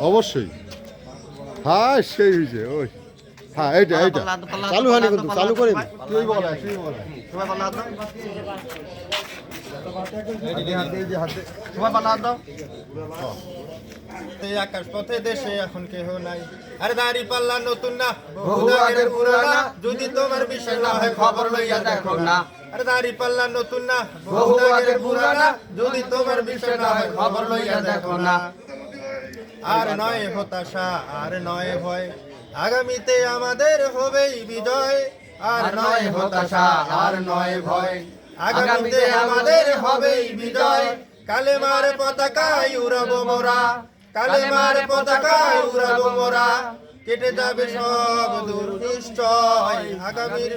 অবশ্যই হ্যাঁ সেই হয়েছে ওই হ্যাঁ এইটা এইটা চালু হয়নি কিন্তু চালু করে তুই বলা আকাশ পথে দেশে এখন কেহ নাই আরে দাড়ি পাল্লা নতুন না বহু আগের পুরানা যদি তোমার বিষয় না হয় খবর লইয়া দেখো না আরে দাড়ি পাল্লা নতুন না বহু আগের পুরানা যদি তোমার বিষয় না হয় খবর লইয়া দেখো না আর নয় হতাশা আর নয় ভয় আগামীতে আমাদের হবেই বিজয় আর নয় হতাশা আর নয় ভয় আগামীতে আমাদের হবেই বিজয় কালেমার পতাকায় উড়াবো মোরা কালেমার পতাকায় উড়াবো মোরা কেটে যাবে সব দুর্নিশ্চয় আগামীর